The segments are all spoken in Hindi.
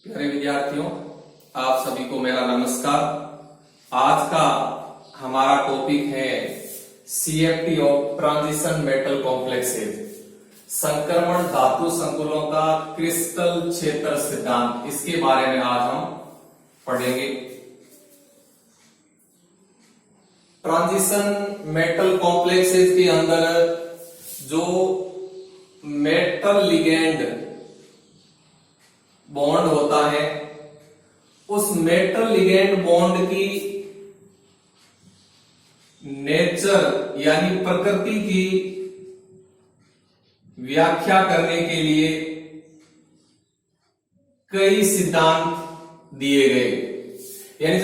प्यारे विद्यार्थियों, आप सभी को मेरा नमस्कार। आज का हमारा टॉपिक है CFT of transition metal complexes, संक्रमण धातु संकुलों का क्रिस्टल क्षेत्र सिद्धांत। इसके बारे में आज हम पढ़ेंगे। ट्रांजिशन मेटल कॉम्प्लेक्सेस के अंदर जो मेटल लिगेंड बॉन्ड होता है, उस मेटल लिगेंड बॉन्ड की नेचर यानी प्रकृति की व्याख्या करने के लिए कई सिद्धांत दिए गए। यानी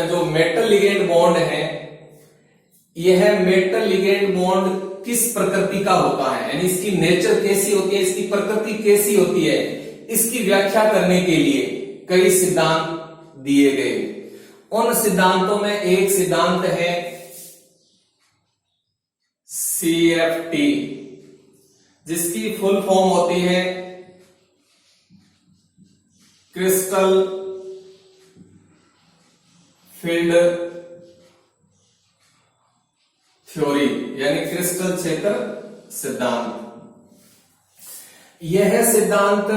जो मेटल लिगेंड बॉन्ड है, यह मेटल लिगेंड बॉन्ड किस प्रकृति का होता है, यानी इसकी नेचर कैसी होती है, इसकी प्रकृति कैसी होती है, इसकी व्याख्या करने के लिए कई सिद्धांत दिए गए। उन सिद्धांतों में एक सिद्धांत है सीएफटी, जिसकी फुल फॉर्म होती है क्रिस्टल फील्ड थ्योरी, यानी क्रिस्टल क्षेत्र सिद्धांत। यह सिद्धांत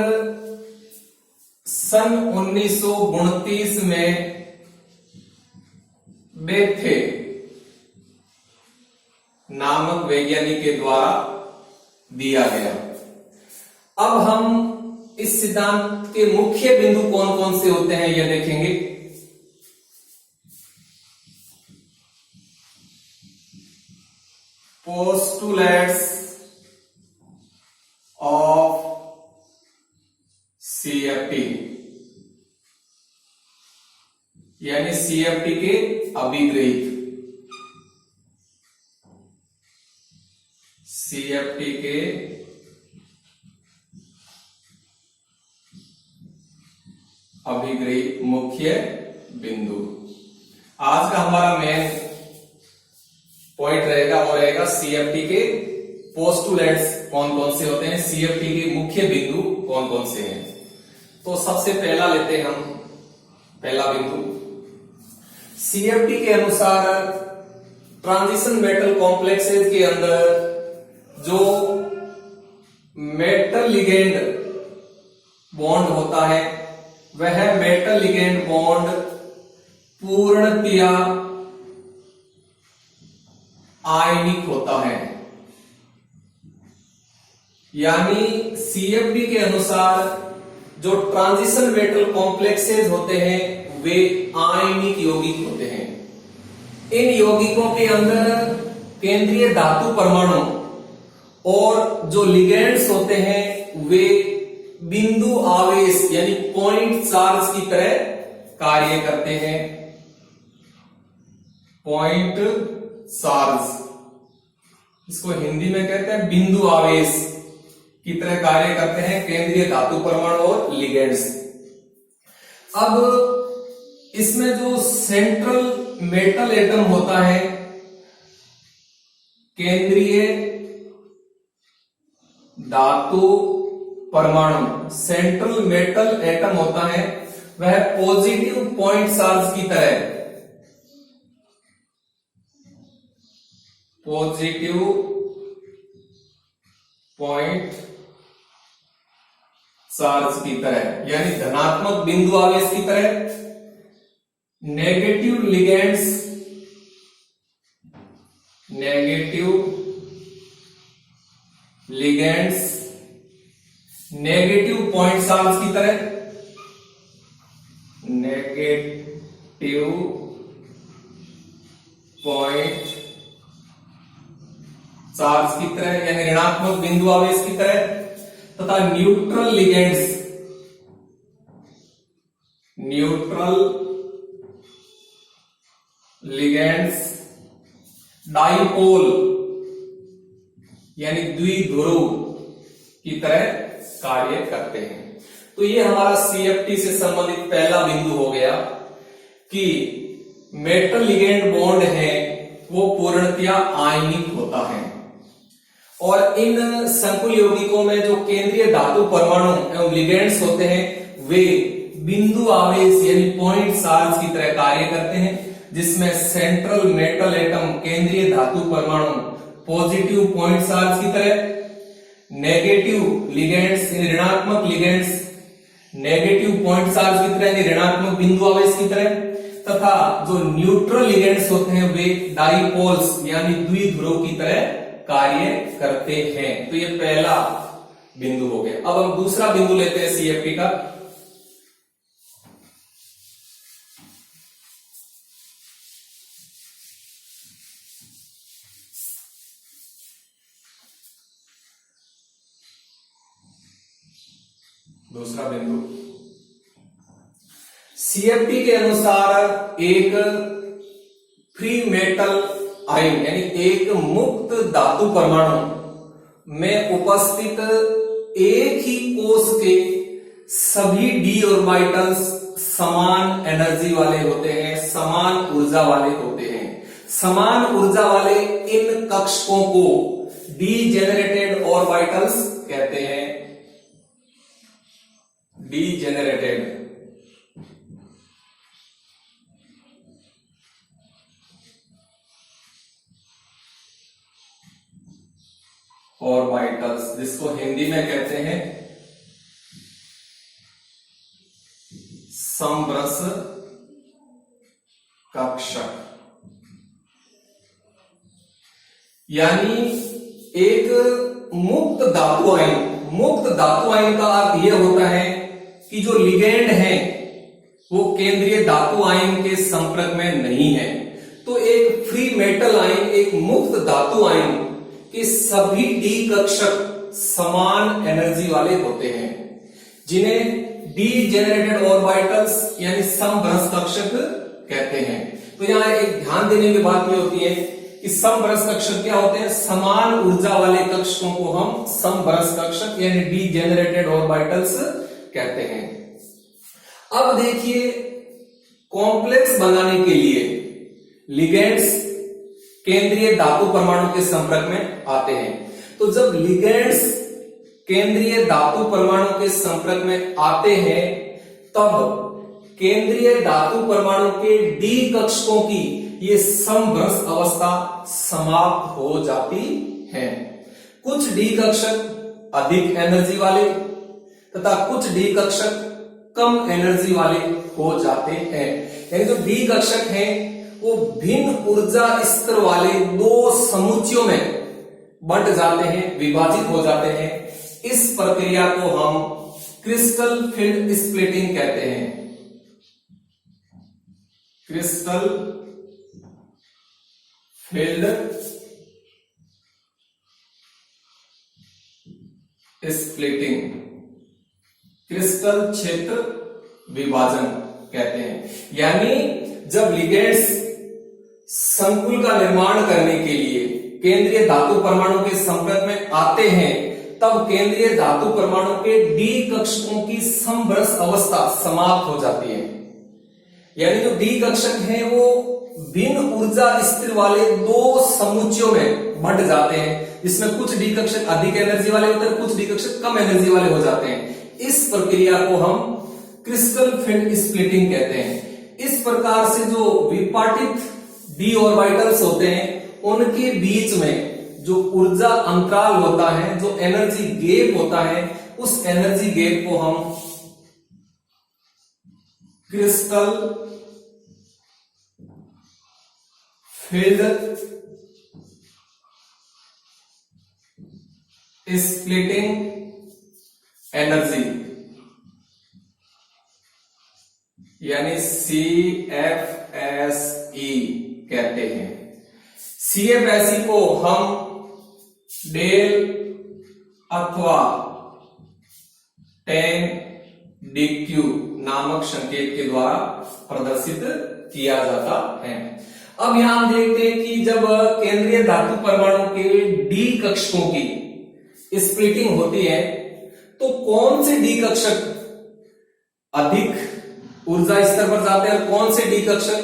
सन 1929 में बेथे नामक वैज्ञानिक के द्वारा दिया गया। अब हम इस सिद्धांत के मुख्य बिंदु कौन कौन से होते हैं यह देखेंगे। पोस्टुलेट्स ऑफ सीएफटी, यानी सीएफटी के अभिग्रहित, सीएफटी के अभिग्रहित मुख्य बिंदु। आज का हमारा मेन पॉइंट रहेगा वो रहेगा सीएफटी के पोस्टुलेट्स कौन कौन से होते हैं, सीएफटी के मुख्य बिंदु कौन कौन से हैं। तो सबसे पहला लेते हैं हम पहला बिंदु। सीएफटी के अनुसार ट्रांजिशन मेटल कॉम्प्लेक्सेस के अंदर जो मेटल लिगेंड बॉन्ड होता है, वह मेटल लिगेंड बॉन्ड पूर्णतया आयनिक होता है। यानी सीएफटी के अनुसार जो ट्रांजिशन मेटल कॉम्प्लेक्सेस होते हैं वे आयनिक यौगिक होते हैं। इन यौगिकों के अंदर केंद्रीय धातु परमाणु और जो लिगेंड्स होते हैं वे बिंदु आवेश यानी पॉइंट चार्ज की तरह कार्य करते हैं। पॉइंट चार्ज, इसको हिंदी में कहते हैं बिंदु आवेश की तरह कार्य करते हैं केंद्रीय धातु परमाणु और लिगेंड्स। अब इसमें जो सेंट्रल मेटल एटम होता है, केंद्रीय धातु परमाणु, सेंट्रल मेटल एटम होता है, वह पॉजिटिव पॉइंट चार्ज की तरह, पॉजिटिव पॉइंट चार्ज की तरह यानी धनात्मक बिंदु आवेश की तरह, negative ligands, negative ligands negative point charge की तरह, नेगेटिव पॉइंट चार्ज की तरह यानी ऋणात्मक बिंदु आवेश की तरह, तथा neutral ligands, neutral ligands dipole यानी द्विध्रुव की तरह कार्य करते हैं। तो ये हमारा सीएफटी से संबंधित पहला बिंदु हो गया कि मेटल लिगेंड बॉन्ड है वो पूर्णतया आयनिक होता है। और इन संकुल यौगिकों में जो केंद्रीय धातु परमाणु एवं लिगेंड्स होते हैं वे बिंदु आवेश यानी पॉइंट चार्ज की तरह कार्य करते हैं, जिसमें सेंट्रल मेटल एटम केंद्रीय धातु परमाणु पॉजिटिव पॉइंट चार्ज की तरह, नेगेटिव लिगेंड्स ऋणात्मक लिगेंड्स नेगेटिव पॉइंट चार्ज की तरह यानी ऋणात्मक बिंदु आवेश की तरह, तथा जो न्यूट्रल लिगेंड्स होते हैं वे डाइपोल्स यानी द्विध्रुव की तरह कार्य करते हैं। तो ये पहला बिंदु हो गया। अब हम दूसरा बिंदु लेते हैं CFP का। दूसरा बिंदु CFP के अनुसार एक फ्री मेटल आयन यानी एक मुक्त धातु परमाणु में उपस्थित एक ही कोष के सभी d ऑर्बिटल्स समान एनर्जी वाले होते हैं, समान ऊर्जा वाले होते हैं। समान ऊर्जा वाले इन कक्षकों को डीजेनरेटेड ऑर्बिटल्स कहते हैं। डीजेनरेटेड ऑर्बिटल्स, जिसको हिंदी में कहते हैं समरस कक्षक। यानी एक मुक्त धातु आयन, मुक्त धातु आयन का अर्थ यह होता है कि जो लिगेंड है वो केंद्रीय धातु आयन के संपर्क में नहीं है। तो एक फ्री मेटल आयन, एक मुक्त धातु आयन के सभी डी कक्षक समान एनर्जी वाले होते हैं, जिन्हें डीजेनरेटेड ऑर्बिटल्स यानी समभ्रंश कक्षक कहते हैं। तो यहां एक ध्यान देने की बात यह होती है कि समभ्रंश कक्षक क्या होते हैं? समान ऊर्जा वाले कक्षकों को हम समभ्रंश कक्षक यानी डीजेनरेटेड ऑर्बिटल्स कहते हैं। अब देखिए, कॉम्प्लेक्स बनाने के लिए लिगेंड्स केंद्रीय धातु परमाणु के संपर्क में आते हैं। तो जब लिगेंड्स केंद्रीय धातु परमाणु के संपर्क में आते हैं तब केंद्रीय धातु परमाणु के डी कक्षकों की ये समभ्रंश अवस्था समाप्त हो जाती है। कुछ डी कक्षक अधिक एनर्जी वाले तथा कुछ डी कक्षक कम एनर्जी वाले हो जाते हैं। यानी जो डी कक्षक हैं वो भिन्न ऊर्जा स्तर वाले दो समुच्चयों में बंट जाते हैं, विभाजित हो जाते हैं। इस प्रक्रिया को हम क्रिस्टल फील्ड स्प्लिटिंग कहते हैं। क्रिस्टल फील्ड स्प्लिटिंग, क्रिस्टल क्षेत्र विभाजन कहते हैं। यानी जब लिगेंड्स संकुल का निर्माण करने के लिए केंद्रीय धातु परमाणु के संपर्क में आते हैं तब केंद्रीय धातु परमाणु के डी कक्षकों की समभ्रंश अवस्था समाप्त हो जाती है। यानी जो डी कक्षक हैं वो भिन्न ऊर्जा स्तर वाले दो समुच्चयों में बंट जाते हैं, जिसमें कुछ डी कक्षक अधिक एनर्जी वाले होते हैं, कुछ डी कक्षक कम एनर्जी वाले हो जाते हैं। इस प्रक्रिया को हम क्रिस्टल फील्ड स्प्लिटिंग कहते हैं। इस प्रकार से जो विपाटित डी ऑर्बिटल्स होते हैं उनके बीच में जो ऊर्जा अंतराल होता है, जो एनर्जी गैप होता है, उस एनर्जी गैप को हम क्रिस्टल फील्ड स्प्लिटिंग एनर्जी यानी CFSE कहते हैं। CFSE को हम डेल अथवा 10dq नामक संकेत के द्वारा प्रदर्शित किया जाता है। अब यहां हम देखते हैं कि जब केंद्रीय धातु परमाणु के डी कक्षकों की स्प्लिटिंग होती है तो कौन से डी कक्षक अधिक ऊर्जा स्तर पर जाते हैं और कौन से डी कक्षक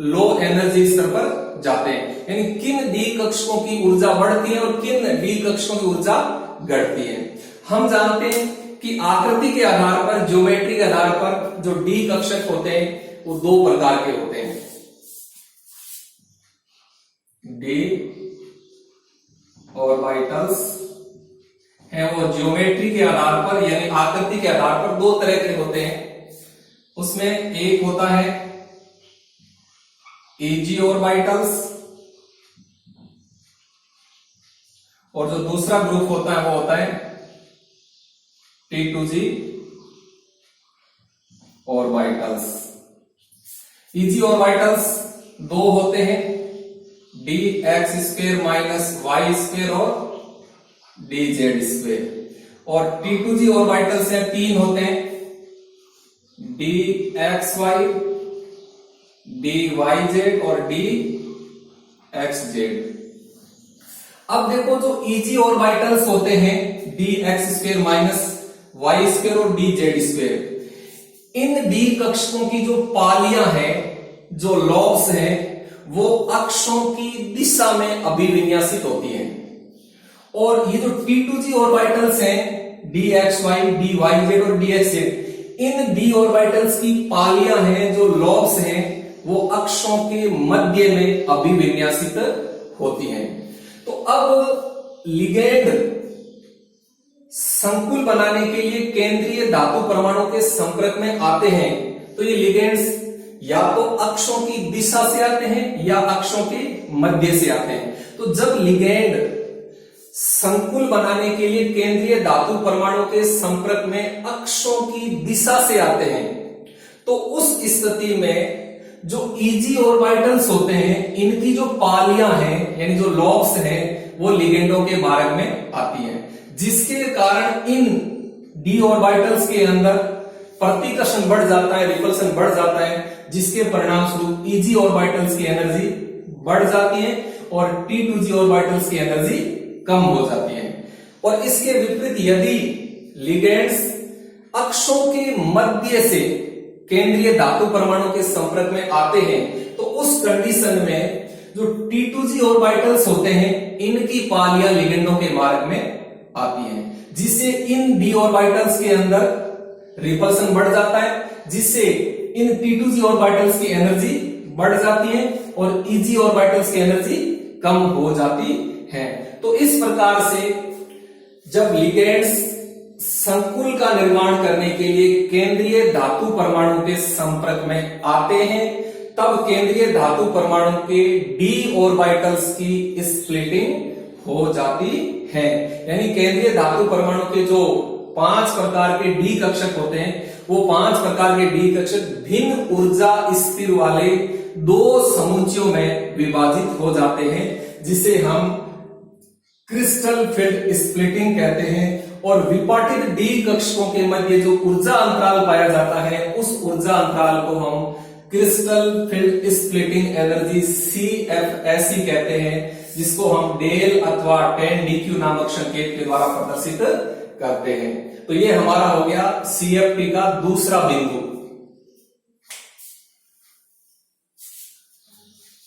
लो एनर्जी स्तर पर जाते हैं। यानी किन डी कक्षकों की ऊर्जा बढ़ती है और किन डी कक्षकों की ऊर्जा घटती है। हम जानते हैं कि आकृति के आधार पर, ज्योमेट्री के आधार पर जो डी कक्षक होते हैं वो दो प्रकार के होते हैं। डी ऑर्बिटल्स हैं वो ज्योमेट्री के आधार पर यानी आकृति के आधार पर दो तरह के होते हैं। उसमें एक होता है इजी ऑर्बिटल्स और जो दूसरा ग्रुप होता है वो होता है T2G ऑर्बिटल्स। इजी ऑर्बिटल्स दो होते हैं, dx² माइनस y² और dz²। और T2G ऑर्बिटल्स हैं तीन होते हैं, dxy, dyz और dxz। अब देखो जो इजी ऑर्बिटल्स होते हैं dx² माइनस y² और dz², इन डी कक्षकों की जो पालियां हैं, जो लॉब्स हैं, वो अक्षों की दिशा में अभिविन्यासित होती हैं। और ये जो T2G ऑर्बिटल्स हैं dxy, dyz और dxz, इन डी ऑर्बिटल्स की पालियां हैं, जो लॉब्स हैं, वो अक्षों के मध्य में अभिविन्यासित होती हैं। तो अब लिगेंड संकुल बनाने के लिए केंद्रीय धातु परमाणु के संपर्क में आते हैं, तो ये लिगेंड्स या तो अक्षों की दिशा से आते हैं या अक्षों के मध्य से आते हैं। तो जब लिगेंड संकुल बनाने के लिए केंद्रीय धातु परमाणु के संपर्क में अक्षों की दिशा से आते हैं, तो उस स्थिति में जो इजी ऑर्बिटल्स होते हैं, इनकी जो पालियां हैं यानी जो लॉब्स हैं, वो लिगेंडों के मार्ग में आती हैं, जिसके कारण इन डी ऑर्बिटल्स के अंदर प्रतिकर्षण बढ़ जाता है, रिपल्सन बढ़ जाता है, जिसके परिणाम स्वरूप इजी ऑर्बिटल्स की एनर्जी बढ़ जाती है और T2G ऑर्बिटल्स की एनर्जी कम हो जाती है। और इसके विपरीत यदि लिगेंड्स अक्षों के मध्य से केंद्रीय धातु परमाणु के संपर्क में आते हैं, तो उस कंडीशन में जो T2G ऑर्बिटल्स होते हैं, इनकी पालियां लिगेंडों के मार्ग में आती हैं, जिससे इन डी ऑर्बिटल्स के अंदर रिपल्सन बढ़ जाता है, जिससे इन T2G ऑर्बिटल्स की एनर्जी बढ़ जाती है और इजी ऑर्बिटल्स की एनर्जी कम हो जाती है। तो इस प्रकार से जब लिगेंड्स संकुल का निर्माण करने के लिए केंद्रीय धातु परमाणु के संपर्क में आते हैं, तब केंद्रीय धातु परमाणु के डी ऑर्बिटल्स की स्प्लिटिंग हो जाती है। यानी केंद्रीय धातु परमाणु के जो 5 प्रकार के डी कक्षक होते हैं, वो 5 प्रकार के डी कक्षक भिन्न ऊर्जा स्थिर वाले दो समुच्चयों में विभाजित हो जाते हैं, जिसे हम क्रिस्टल फील्ड स्प्लिटिंग कहते हैं। और विपाटित डी कक्षकों के मध्य जो ऊर्जा अंतराल पाया जाता है, उस ऊर्जा अंतराल को हम crystal field splitting energy CFSE कहते हैं, जिसको हम डेल अथवा 10dq नामक संकेत के द्वारा प्रदर्शित करते हैं। तो ये हमारा हो गया CFT का दूसरा बिंदु।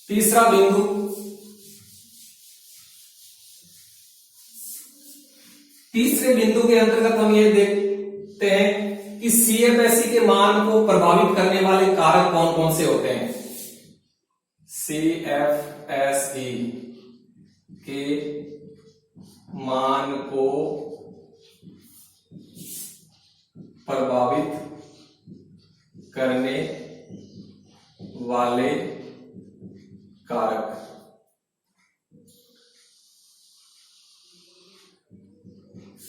तीसरा बिंदु, तीसरे बिंदु के अंतर्गत हम ये देखते हैं कि CFSE के मान को प्रभावित करने वाले कारक कौन कौन से होते हैं। CFSE के मान को प्रभावित करने वाले कारक,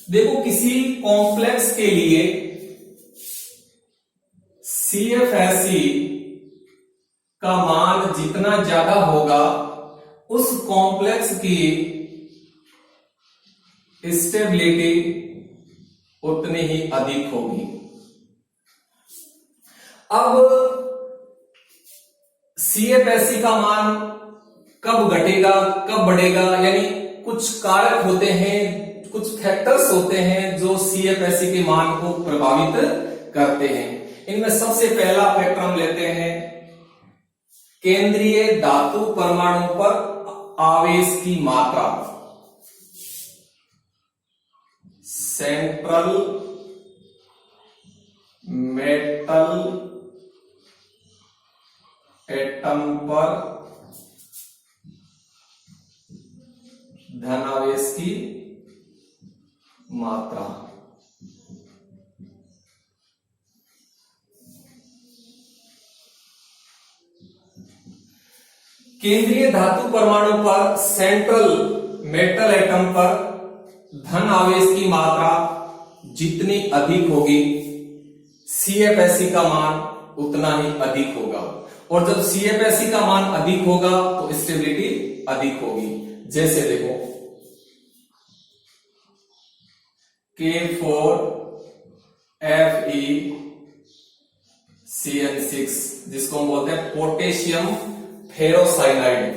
देखो किसी कॉम्प्लेक्स के लिए CFSE का मान जितना ज्यादा होगा, उस कॉम्प्लेक्स की स्टेबिलिटी उतनी ही अधिक होगी। अब CFSE का मान कब घटेगा, कब बढ़ेगा, यानी कुछ कारक होते हैं, कुछ फैक्टर्स होते हैं जो CFSE के मान को प्रभावित करते हैं। इनमें सबसे पहला फैक्टर हम लेते हैं केंद्रीय धातु परमाणु पर आवेश की मात्रा, सेंट्रल मेटल एटम पर धनावेश की मात्रा। केंद्रीय धातु परमाणु पर सेंट्रल मेटल एटम पर धन आवेश की मात्रा जितनी अधिक होगी CFSE का मान उतना ही अधिक होगा, और जब CFSE का मान अधिक होगा तो स्टेबिलिटी अधिक होगी। जैसे देखो K4FeCN6 जिसको हम बोलते हैं पोटेशियम फेरोसाइनाइड,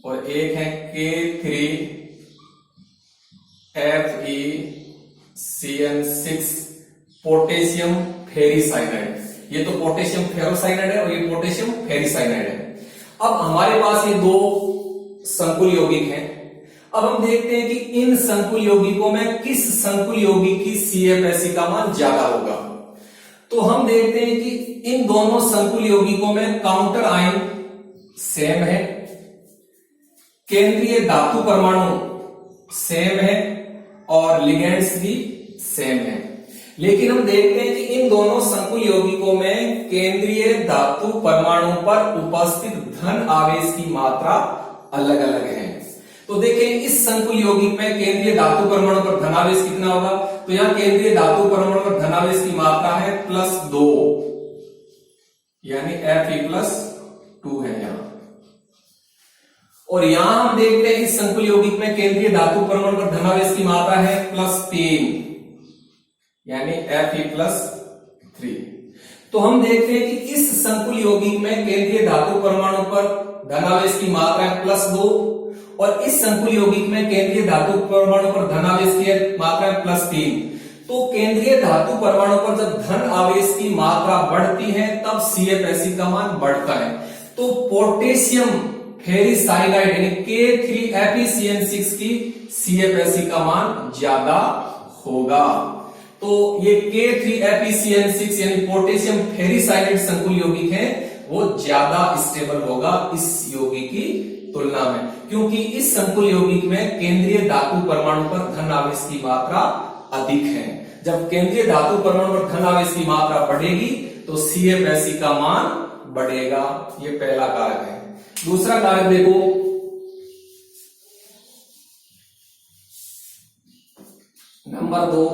और एक है K3FeCN6 पोटेशियम फेरीसाइनाइड। ये तो पोटेशियम फेरोसाइनाइड है और ये पोटेशियम फेरीसाइनाइड है। अब हमारे पास ये दो संकुल यौगिक हैं। अब हम देखते हैं कि इन संकुल यौगिकों में किस संकुल यौगिक की CFSE का मान ज्यादा होगा। तो हम देखते हैं कि इन दोनों संकुल यौगिकों में काउंटर आयन सेम है, केंद्रीय धातु परमाणु सेम है और लिगेंड्स भी सेम है। लेकिन हम देखते हैं कि इन दोनों संकुल यौगिकों में केंद्रीय धातु परमाणु पर उपस्थित धन आवेश की मात्रा अलग अलग है। तो देखें इस संकुल यौगिक में केंद्रीय धातु परमाणु पर धनावेश कितना होगा, तो यहां केंद्रीय धातु परमाणु पर धनावेश की मात्रा है +2, यानी Fe+2 है यहां। और यहां हम देखते हैं इस संकुल यौगिक में केंद्रीय धातु परमाणु पर धनावेश की मात्रा है +3, यानी Fe+3। तो हम देखते हैं कि इस संकुल यौगिक में केंद्रीय धातु परमाणु पर धनावेश की मात्रा है +2 और इस संकुल यौगिक में केंद्रीय धातु परमाणु पर धनावेश की मात्रा है +3। तो केंद्रीय धातु परमाणु पर जब धन आवेश की मात्रा बढ़ती है तब CFSE का मान बढ़ता है। तो पोटेशियम फेरीसाइनाइड यानी K3FeCN6 की CFSE का मान ज्यादा होगा। तो ये K3FeCN6 यानी पोटेशियम फेरीसाइनाइड संकुल यौगिक है वो ज्यादा स्टेबल होगा इस यौगिक की तुलना में, क्योंकि इस संकुल यौगिक में केंद्रीय धातु परमाणु पर धन आवेश की मात्रा अधिक है। जब केंद्रीय धातु परमाणु पर धन आवेश की मात्रा बढ़ेगी तो CFSE का मान बढ़ेगा। ये पहला कारक है। दूसरा कारक देखो, नंबर 2,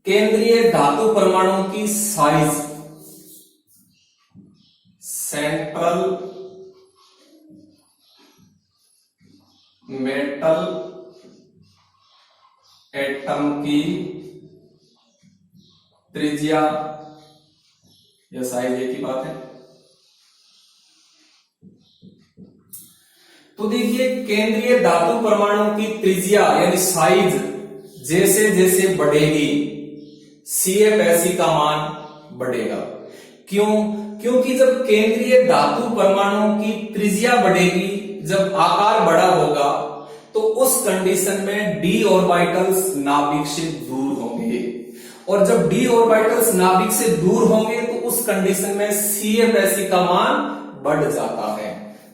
केंद्रीय धातु परमाणु की साइज सेंट्रल मेटल एटम की त्रिज्या या साइज एक ही बात है। तो देखिए केंद्रीय धातु परमाणु की त्रिज्या यानी साइज जैसे जैसे बढ़ेगी CFSE का मान बढ़ेगा। क्यों? क्योंकि जब केंद्रीय धातु परमाणु की त्रिज्या बढ़ेगी, जब आकार बड़ा होगा तो उस कंडीशन में d ऑर्बिटल्स नाभिक से दूर होंगे, और जब d ऑर्बिटल्स नाभिक से दूर होंगे तो उस कंडीशन में CFSE का मान बढ़ जाता है।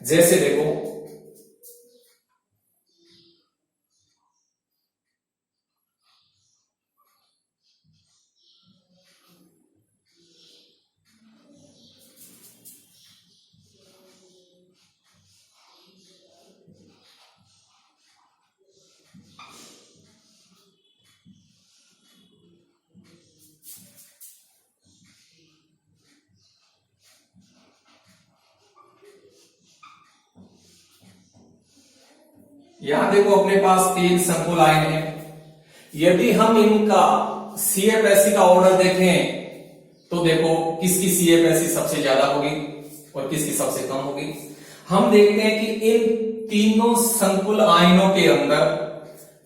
जैसे देखो यहां देखो अपने पास 3 संकुल आयन है। यदि हम इनका CFSE का ऑर्डर देखें तो देखो किसकी CFSE सबसे ज्यादा होगी और किसकी सबसे कम होगी। हम देखते हैं कि इन तीनों संकुल आयनों के अंदर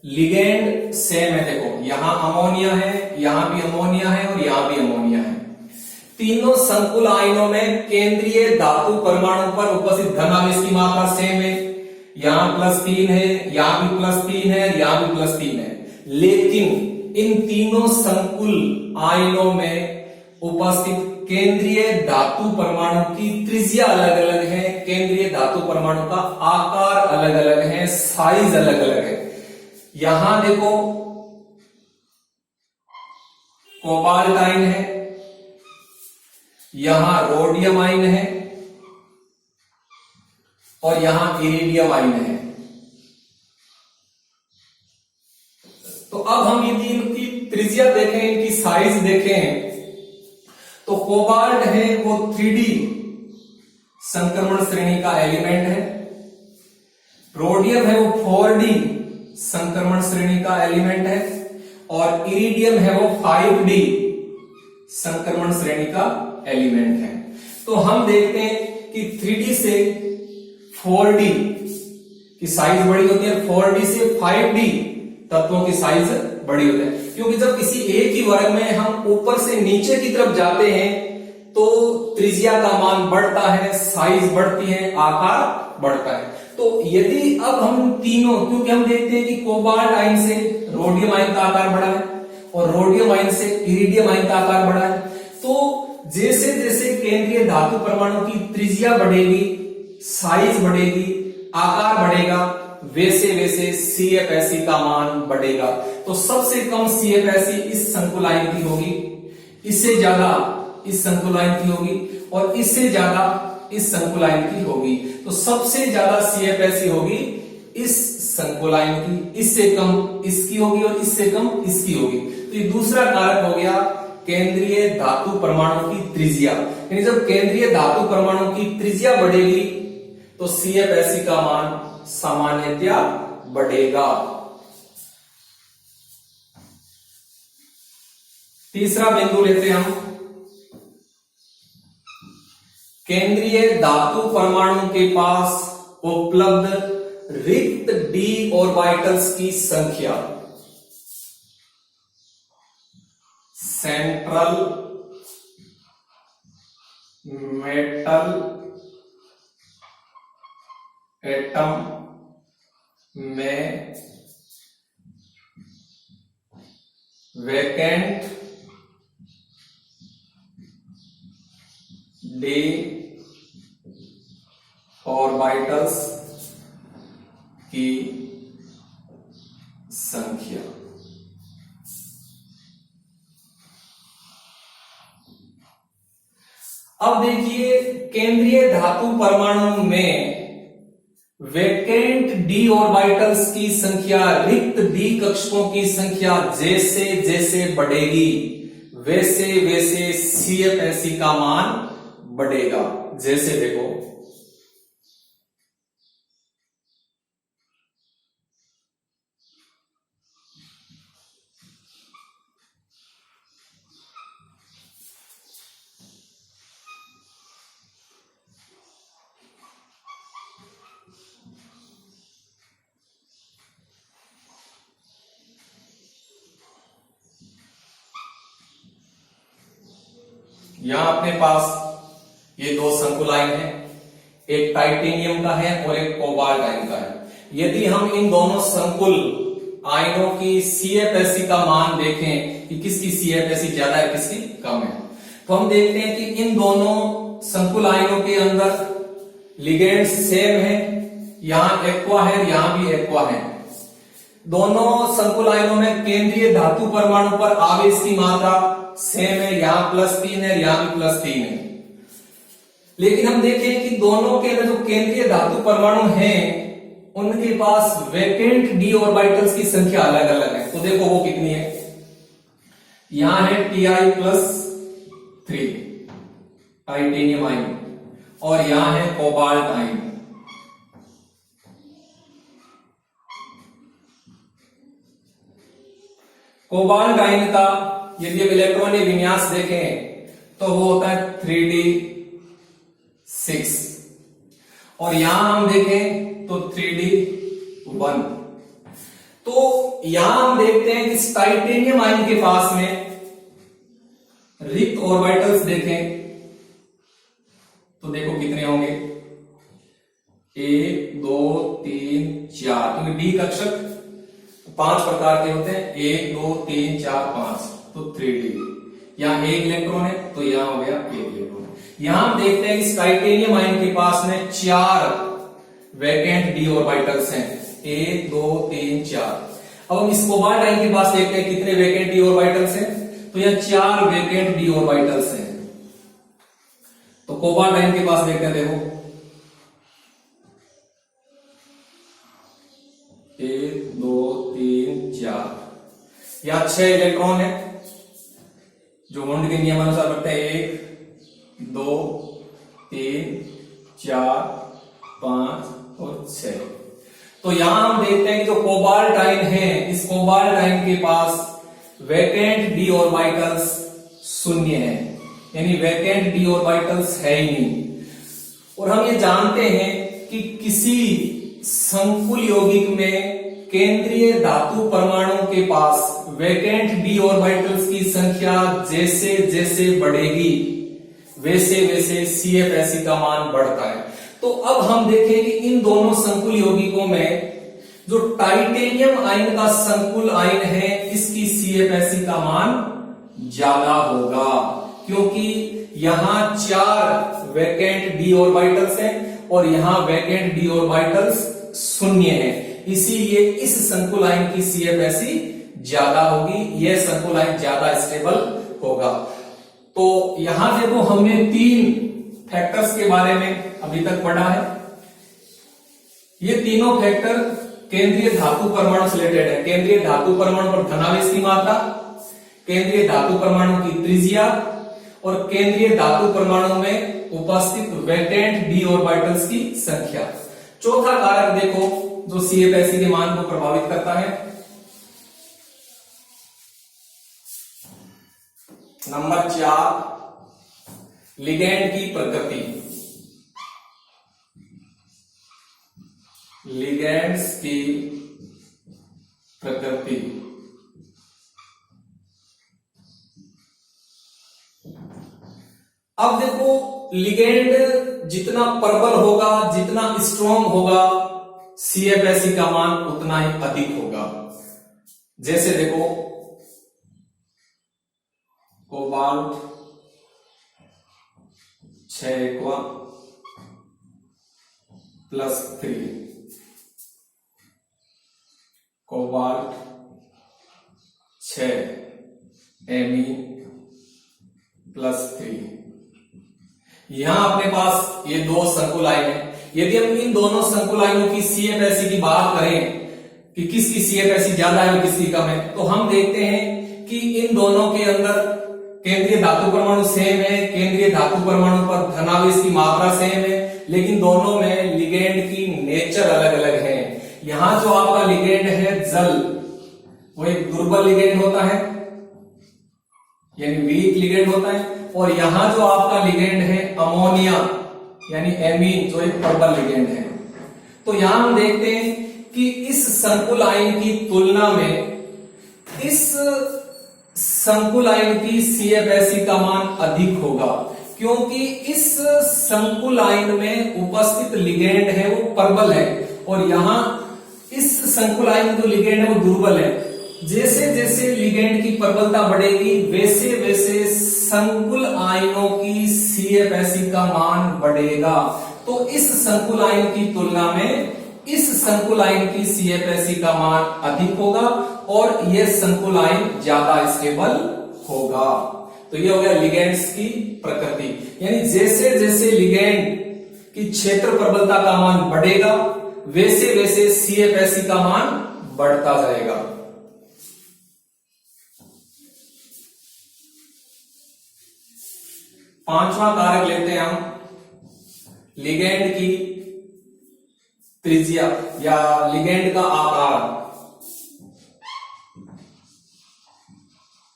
लिगेंड सेम है। देखो यहां अमोनिया है, यहां भी अमोनिया है और यहां भी अमोनिया है। तीनों संकुल आयनों में केंद्रीय धातु परमाणु पर उपस्थित धन आवेश की मात्रा सेम है। यहां +3 है, यहां भी +3 है, यहां भी +3 है। लेकिन इन तीनों संकुल आयनों में उपस्थित केंद्रीय धातु परमाणु की त्रिज्या अलग अलग है, केंद्रीय धातु परमाणु का आकार अलग अलग है, साइज अलग अलग है। यहां देखो कोबाल्ट आयन है, यहां रोडियम आयन है और यहां इरिडियम आयन है। तो अब हम यदि इनकी त्रिज्या देखें, इनकी साइज देखें, तो कोबाल्ट है वो 3D संक्रमण श्रेणी का एलिमेंट है, रोडियम है वो 4D संक्रमण श्रेणी का एलिमेंट है और इरिडियम है वो 5D संक्रमण श्रेणी का एलिमेंट है। तो हम देखते हैं कि 3D से 4D की साइज बड़ी होती है, 4D से 5D तत्वों की साइज बड़ी होती है, क्योंकि जब किसी एक ही वर्ग में हम ऊपर से नीचे की तरफ जाते हैं तो त्रिज्या का मान बढ़ता है, साइज बढ़ती है, आकार बढ़ता है। तो यदि अब हम तीनों, क्योंकि हम देखते हैं कि कोबाल्ट आयन से रोडियम आयन का आकार बढ़ा है और रोडियम आयन से इरिडियम आयन का आकार बढ़ा है, तो जैसे जैसे केंद्रीय धातु परमाणु की त्रिज्या बढ़ेगी, साइज बढ़ेगी, आकार बढ़ेगा, वैसे वैसे CFSE का मान बढ़ेगा। तो सबसे कम CFSE इस संकुल आयन की होगी, इससे ज्यादा इस संकुल आयन की होगी और इससे ज्यादा इस संकुल आयन की होगी। तो सबसे ज्यादा CFSE होगी इस संकुल आयन की, इससे कम इसकी होगी और इससे कम इसकी होगी। तो ये दूसरा कारक हो गया केंद्रीय धातु परमाणु की त्रिज्या। यानी जब केंद्रीय धातु परमाणु की त्रिज्या बढ़ेगी तो CFSE का मान सामान्यतया बढ़ेगा। तीसरा बिंदु लेते हैं हम, केंद्रीय धातु परमाणु के पास उपलब्ध रिक्त d ऑर्बिटल्स की संख्या। सेंट्रल मेटल एटम में वैकेंट d ऑर्बिटल्स की संख्या। अब देखिए केंद्रीय धातु परमाणु में वैकेंट d ऑर्बिटल्स की संख्या, रिक्त d कक्षकों की संख्या जैसे जैसे बढ़ेगी वैसे वैसे CFSE का मान बढ़ेगा। जैसे देखो यहां अपने पास ये दो संकुल आयन है, एक टाइटेनियम का है और एक कोबाल्ट आयन का है। यदि हम इन दोनों संकुल आयनों की CFSE का मान देखें कि किसकी CFSE ज्यादा है किसकी कम है, तो हम देखते हैं कि इन दोनों संकुल आयनों के अंदर लिगेंड सेम है, यहां एक्वा है, यहां भी एक्वा है। दोनों संकुल आयनों में केंद्रीय धातु परमाणु पर आवेश की मात्रा सेम है, यहां +3 है, यहां भी +3 है। लेकिन हम देखें कि दोनों के अंदर जो केंद्रीय धातु परमाणु हैं उनके पास वैकेंट d ऑर्बिटल्स की संख्या अलग अलग है। तो देखो वो कितनी है, यहां है Ti+3 टाइटेनियम आयन और यहां है कोबाल्ट आयन। कोबाल्ट आयन का यदि हम इलेक्ट्रॉनिक विन्यास देखें तो वो होता है 3d6 और यहां हम देखें तो 3d1। तो यहां हम देखते हैं कि टाइटेनियम आयन के पास में रिक्त ऑर्बिटल्स देखें तो देखो कितने होंगे, 1 2 3 4, क्योंकि d कक्षक 5 प्रकार के होते हैं, 1 2 3 4 5, तो 3d। यहाँ 1 इलेक्ट्रॉन है तो यहाँ हो गया 1 इलेक्ट्रॉन। यहां हम देखते हैं इस टाइटेनियम आयन के पास में 4 वैकेंट d ऑर्बिटल्स हैं, 1 2 3 4। अब हम इस कोबाल्ट आयन के पास देखते हैं कितने वैकेंट d ऑर्बिटल्स हैं, तो यहाँ 4 वैकेंट d ऑर्बिटल्स हैं। तो कोबाल्ट आयन के पास देखते हैं, देखो 1 2 3 4, यहाँ 6 इलेक्ट्रॉन है जो वुंड के नियमानुसार बढ़ते हैं, 1 2 3 4 5 और 6। तो यहां हम देखते हैं कि जो कोबाल्ट आयन है, इस कोबाल्ट आयन के पास वैकेंट d ऑर्बिटल्स 0 है, यानी वैकेंट d ऑर्बिटल्स है ही नहीं। और हम ये जानते हैं कि किसी संकुल यौगिक में केंद्रीय धातु परमाणु के पास वैकेंट d ऑर्बिटल्स की संख्या जैसे जैसे बढ़ेगी वैसे वैसे CFSE का मान बढ़ता है। तो अब हम देखें कि इन दोनों संकुल यौगिकों में जो टाइटेनियम आयन का संकुल आयन है, इसकी CFSE का मान ज्यादा होगा, क्योंकि यहां 4 वैकेंट d ऑर्बिटल्स हैं और यहां वैकेंट d ऑर्बिटल्स 0 है। इसीलिए इस संकुल आयन की CFSE ज्यादा होगी, यह संकुल आयन ज्यादा स्टेबल होगा। तो यहां देखो हमने 3 फैक्टर्स के बारे में अभी तक पढ़ा है। ये तीनों फैक्टर केंद्रीय धातु परमाणु से रिलेटेड है। केंद्रीय धातु परमाणु पर धनावेश की मात्रा, केंद्रीय धातु परमाणु की त्रिज्या और केंद्रीय धातु परमाणु में उपस्थित वैकेंट d ऑर्बिटल्स की संख्या। चौथा कारक देखो जो CFSE के मान को प्रभावित करता है, नंबर 4, लिगैंड की प्रकृति। लिगैंड्स की प्रकृति। अब देखो लिगैंड जितना प्रबल होगा, जितना स्ट्रॉन्ग होगा, CFSE का मान उतना ही अधिक होगा। जैसे देखो कोबाल्ट 6 aqua +3, कोबाल्ट 6 Me +3। यहां अपने पास ये 2 संकुल आयन है। यदि हम इन दोनों संकुल आयनों की CFSE की बात करें कि किसकी CFSE ज्यादा है और किसकी कम है, तो हम देखते हैं कि इन दोनों के अंदर केंद्रीय धातु परमाणु सेम है, केंद्रीय धातु परमाणु पर धनावेश की मात्रा सेम है, लेकिन दोनों में लिगैंड की नेचर अलग अलग है। यहां जो आपका लिगैंड है जल, वो एक दुर्बल लिगैंड होता है, यानी वीक लिगैंड होता है, और यहां जो आपका लिगैंड है अमोनिया यानी एमीन, जो एक प्रबल लिगैंड है। तो यहां हम देखते हैं कि इस संकुल आयन की तुलना में इस संकुल आयन की CFSE का मान अधिक होगा, क्योंकि इस संकुल आयन में उपस्थित लिगैंड है वो प्रबल है और यहां इस संकुल आयन जो लिगैंड है वो दुर्बल है। जैसे जैसे लिगैंड की प्रबलता बढ़ेगी वैसे वैसे संकुल आयनों की CFSE का मान बढ़ेगा। तो इस संकुल आयन की तुलना में इस संकुल आयन की CFSE का मान अधिक होगा और यह संकुल आयन ज्यादा स्टेबल होगा। तो ये हो गया लिगैंड्स की प्रकृति, यानी जैसे जैसे लिगैंड की क्षेत्र प्रबलता का मान बढ़ेगा वैसे वैसे CFSE का मान बढ़ता जाएगा। पांचवा कारक लेते हैं हम, लिगैंड की त्रिज्या या लिगैंड का आकार।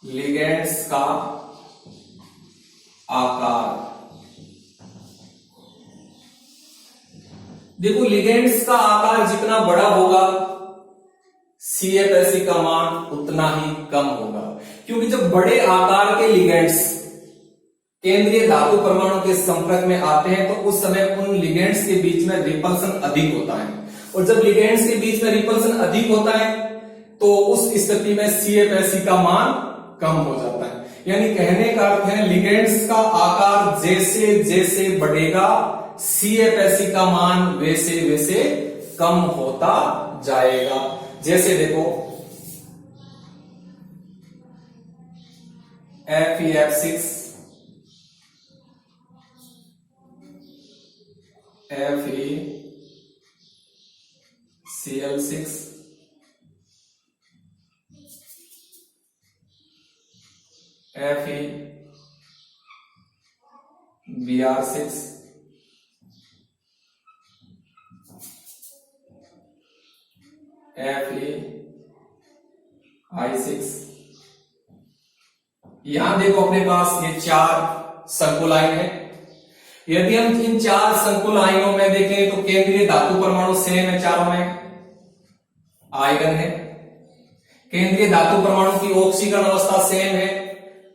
लिगैंड्स का आकार, देखो लिगैंड्स का आकार जितना बड़ा होगा CFSE का मान उतना ही कम होगा, क्योंकि जब बड़े आकार के लिगैंड्स केंद्रीय धातु परमाणु के संपर्क में आते हैं तो उस समय उन लिगैंड्स के बीच में रिपल्सन अधिक होता है, और जब लिगैंड्स के बीच में रिपल्सन अधिक होता है तो उस स्थिति में CFSE का मान कम हो जाता है। यानी कहने का अर्थ है लिगेंड्स का आकार जैसे जैसे बढ़ेगा CFSE का मान वैसे वैसे कम होता जाएगा। जैसे देखो FeF6, FeCl6, FeBr6, FeI6। यहां देखो अपने पास ये 4 संकुल आयन है। यदि हम इन 4 संकुल आयनों में देखें तो केंद्रीय धातु परमाणु सेम है, चारों में आयरन है। केंद्रीय धातु परमाणु की ऑक्सीकरण अवस्था सेम है,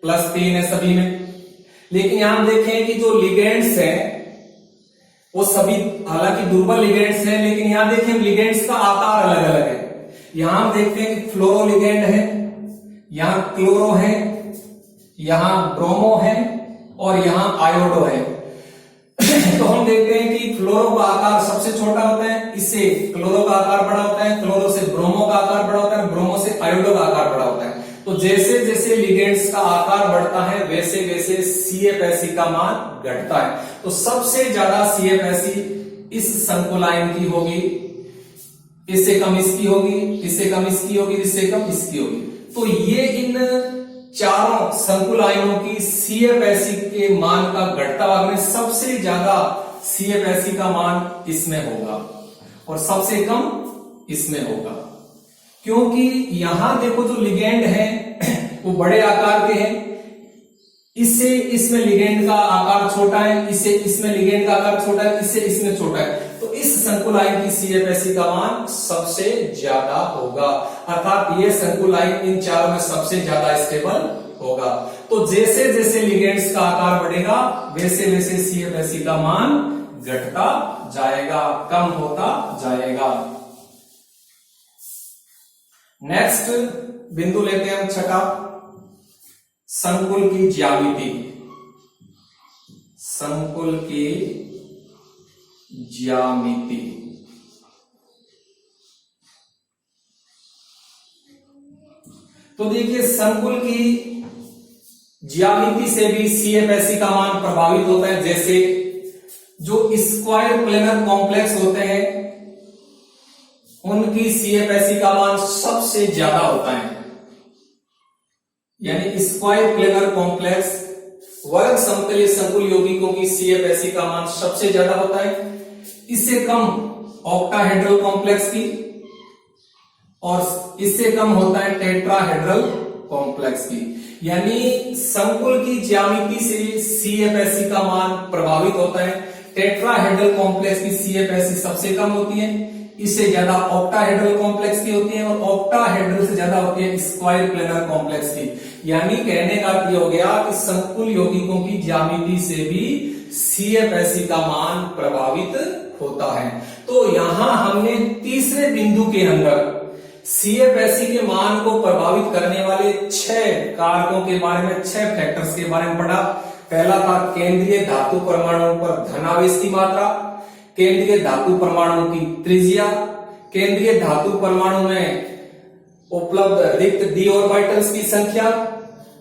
+3 है सभी में। लेकिन यहां देखें कि जो लिगेंड्स हैं वो सभी हालांकि दुर्बल लिगेंड्स हैं, लेकिन यहां देखें लिगेंड्स का आकार अलग अलग है। यहां हम देखते हैं कि फ्लोरो लिगेंड है, यहां क्लोरो है, यहां ब्रोमो है और यहां आयोडो है। तो हम देखते हैं कि फ्लोरो का आकार सबसे छोटा होता है, इससे क्लोरो का आकार बड़ा होता है, क्लोरो से ब्रोमो का आकार बड़ा होता है, ब्रोमो से आयोडो का आकार बड़ा होता है। तो जैसे जैसे लिगेंड्स का आकार बढ़ता है वैसे वैसे CFSE का मान घटता है। तो सबसे ज्यादा CFSE इस संकुल आयन की होगी, इससे कम इसकी होगी, इससे कम इसकी होगी, इससे कम इसकी होगी। तो ये इन चारों संकुल आयनों की CFSE के मान का घटता भाग में सबसे ज्यादा CFSE का मान इसमें होगा और सबसे कम इसमें होगा। क्योंकि यहां देखो जो लिगेंड है वो बड़े आकार के हैं, इससे इसमें लिगेंड का आकार छोटा है, इससे इसमें लिगेंड का आकार छोटा है, इससे इसमें छोटा है। तो इस संकुल आयन की CFSE का मान सबसे ज्यादा होगा, अर्थात ये संकुल आयन इन चारों में सबसे ज्यादा स्टेबल होगा। तो जैसे जैसे लिगेंड्स का आकार बढ़ेगा वैसे वैसे CFSE का मान घटता जाएगा, कम होता जाएगा। नेक्स्ट बिंदु लेते हैं हम छठा, संकुल की ज्यामिति। संकुल की ज्यामिति तो देखिए संकुल की ज्यामिति से भी CFSE का मान प्रभावित होता है। जैसे जो स्क्वायर प्लेनर कॉम्प्लेक्स होते हैं उनकी CFSE का मान सबसे ज्यादा होता है। यानी स्क्वायर प्लेनर कॉम्प्लेक्स वर्ग समतलीय संकुल यौगिकों की CFSE का मान सबसे ज्यादा होता है। इससे कम ऑक्टाहेड्रल कॉम्प्लेक्स की और इससे कम होता है टेट्राहेड्रल कॉम्प्लेक्स की। यानी संकुल की ज्यामिति से CFSE का मान प्रभावित होता है। टेट्राहेड्रल कॉम्प्लेक्स की CFSE सबसे कम होती है, इससे ज्यादा ऑक्टाहेड्रल कॉम्प्लेक्स की होती है और ऑक्टाहेड्रल से ज्यादा होती है स्क्वायर प्लेनर कॉम्प्लेक्स की। यानी कहने का अर्थ हो गया कि संकुल यौगिकों की ज्यामिति से भी CFSE का मान प्रभावित होता है। तो यहां हमने तीसरे बिंदु के अंदर CFSE के मान को प्रभावित करने वाले 6 कारकों के बारे में, 6 फैक्टर्स के बारे में पढ़ा। पहला था केंद्रीय धातु परमाणु पर धनावेश की मात्रा, केंद्रीय धातु परमाणु की त्रिज्या, केंद्रीय धातु परमाणु में उपलब्ध रिक्त डी ऑर्बिटल्स की संख्या,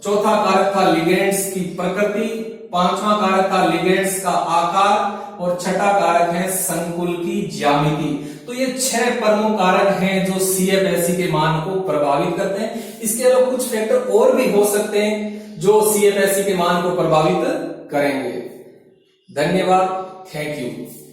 चौथा कारक था लिगेंड्स की प्रकृति, पांचवा कारक था लिगेंड्स का आकार और छठा कारक है संकुल की ज्यामिति। तो ये 6 प्रमुख कारक हैं जो CFSE के मान को प्रभावित करते हैं। इसके अलावा कुछ फैक्टर और भी हो सकते हैं जो CFSE के मान को प्रभावित करेंगे। धन्यवाद, थैंक यू।